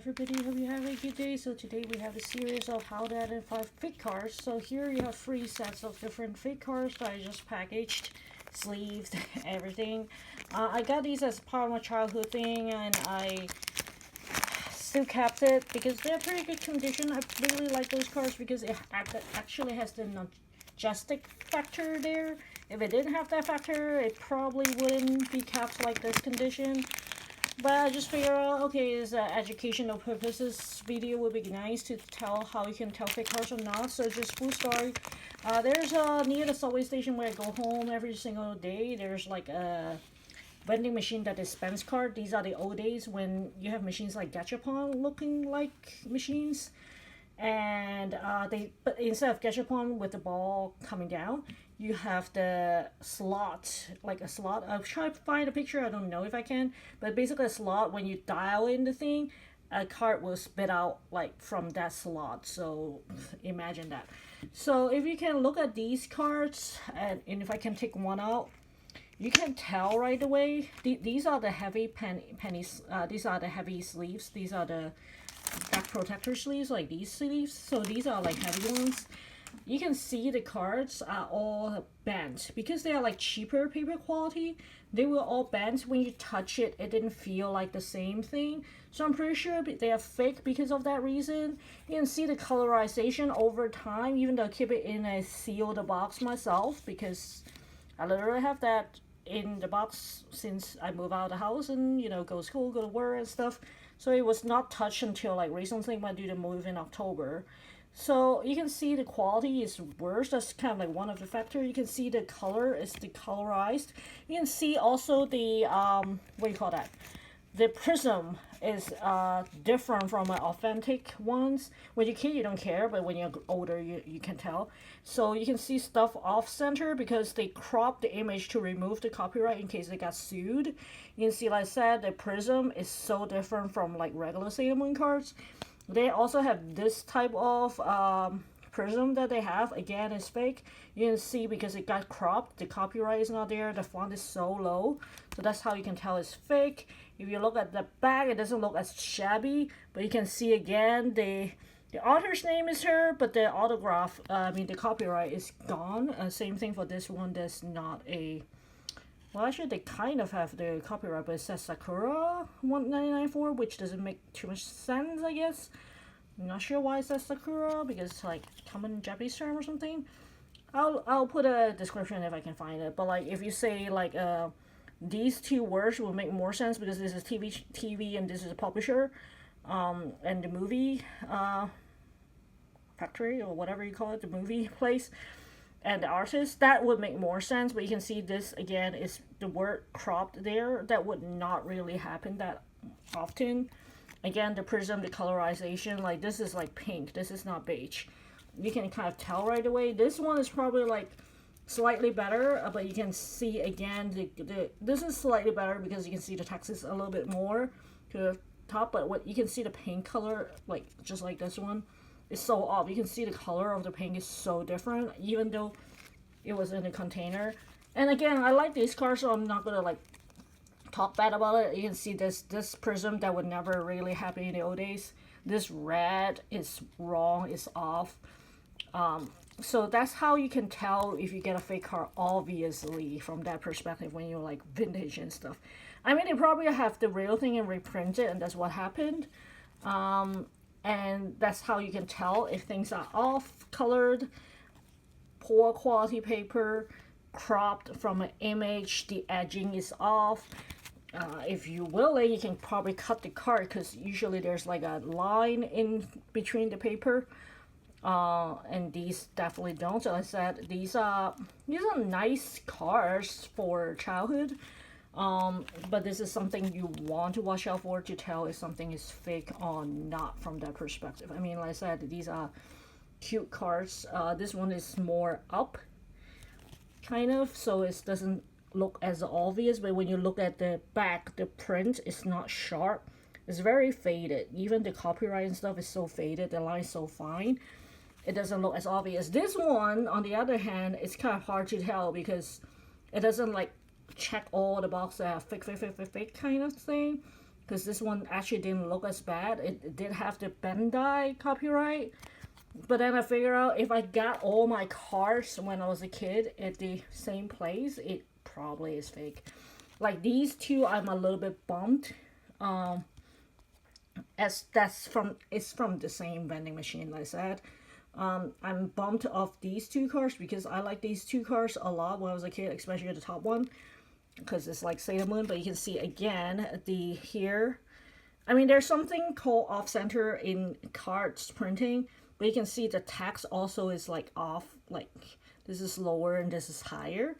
everybody, hope you have a good day. So today we have a series of how to identify fake cards. So here you have 3 sets of different fake cards that I just packaged, sleeved, everything. I got these as part of my childhood thing, and I still kept it because they're pretty good condition. I really like those cards because it actually has the majestic factor there. If it didn't have that factor, it probably wouldn't be kept like this condition. But I just figure out, okay, is educational purposes video would be nice to tell how you can tell fake cards or not. So just full story. There's near the subway station where I go home every single day. There's like a vending machine that dispense card. These are the old days when you have machines like Gachapon looking like machines. And but instead of Gachapon with the ball coming down, you have the slot, like a slot. I'll try to find a picture. I don't know if I can, but basically a slot. When you dial in the thing, a card will spit out like from that slot. So imagine that. So if you can look at these cards, and if I can take one out, you can tell right away. These are the heavy pennies. These are the heavy sleeves. These are the back protector sleeves, like these sleeves. So these are like heavy ones. You can see the cards are all bent because they are like cheaper paper quality. They were all bent. When you touch it, it didn't feel like the same thing. So I'm pretty sure they are fake because of that reason. You can see the colorization over time, even though I keep it in a sealed box myself because I literally have that in the box since I moved out of the house and, you know, go to school, go to work and stuff. So it was not touched until like recently when I do the move in October. So you can see the quality is worse. That's kind of like one of the factors. You can see the color is decolorized. You can see also the what do you call that? The prism is different from authentic ones. When you're a kid, you don't care, but when you're older, you can tell. So you can see stuff off center because they cropped the image to remove the copyright in case they got sued. You can see, like I said, the prism is so different from like regular Sailormoon cards. They also have this type of prism that they have. Again, it's fake. You can see because it got cropped, the copyright is not there, the font is so low. So that's how you can tell it's fake. If you look at the back, it doesn't look as shabby, but you can see again the author's name is here, but the autograph, the copyright is gone. Same thing for this one. There's not a, well, actually they kind of have the copyright, but it says Sakura 1994, which doesn't make too much sense, I guess. I'm not sure why it says Sakura, because it's like common Japanese term or something. I'll put a description if I can find it. But like if you say like these two words will make more sense because this is TV and this is a publisher, and the movie factory or whatever you call it, the movie place, and the artist, that would make more sense. But you can see this again is the word cropped there. That would not really happen that often. Again, the prism, the colorization, like this is like pink. This is not beige. You can kind of tell right away. This one is probably like slightly better, but you can see again this is slightly better because you can see the text is a little bit more to the top. But what you can see the pink color, like just like this one, is so off. You can see the color of the pink is so different, even though it was in a container. And again, I like these cards, so I'm not gonna like talk bad about it. You can see this prism that would never really happen in the old days. This red is wrong, it's off. So that's how you can tell if you get a fake card, obviously, from that perspective when you're like vintage and stuff. I mean, they probably have the real thing and reprint it, and that's what happened. And that's how you can tell if things are off colored, poor quality paper, cropped from an image, the edging is off. If you will, you can probably cut the card because usually there's like a line in between the paper. And these definitely don't. So I said these are nice cards for childhood. But this is something you want to watch out for to tell if something is fake or not from that perspective. I mean, like I said, these are cute cards. This one is more up, kind of, so it doesn't look as obvious. But when you look at the back, the print is not sharp. It's very faded. Even the copyright and stuff is so faded. The line is so fine. It doesn't look as obvious. This one, on the other hand, it's kind of hard to tell because it doesn't like check all the boxes that have fake kind of thing. because this one actually didn't look as bad. It did have the Bandai copyright. But then I figure out if I got all my cards when I was a kid at the same place, it probably is fake. Like these two, I'm a little bit bummed. As it's from the same vending machine, like I said. I'm bummed off these two cards because I like these two cards a lot when I was a kid, especially the top one, because it's like Sailormoon. But you can see again the here. I mean, there's something called off center in cards printing. But you can see the text also is like off, like this is lower and this is higher.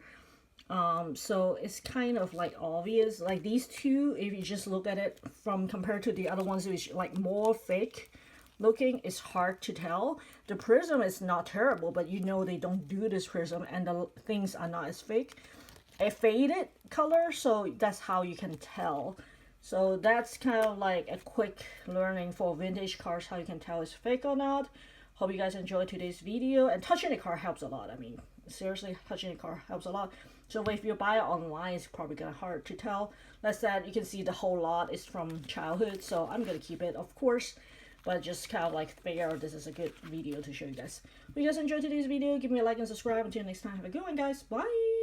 So it's kind of like obvious. Like these two, if you just look at it from compared to the other ones, which like more fake looking, it's hard to tell. The prism is not terrible, but you know they don't do this prism and the things are not as fake. A faded color, so that's how you can tell. So that's kind of like a quick learning for vintage cards, how you can tell it's fake or not. Hope you guys enjoyed today's video. And touching the card helps a lot. I mean, seriously, touching the card helps a lot. So if you buy it online, it's probably gonna hard to tell. That said, you can see the whole lot is from childhood, so I'm gonna keep it, of course. But just kind of like figure out this is a good video to show you guys. If you guys enjoyed today's video, give me a like and subscribe. Until next time, have a good one, guys. Bye!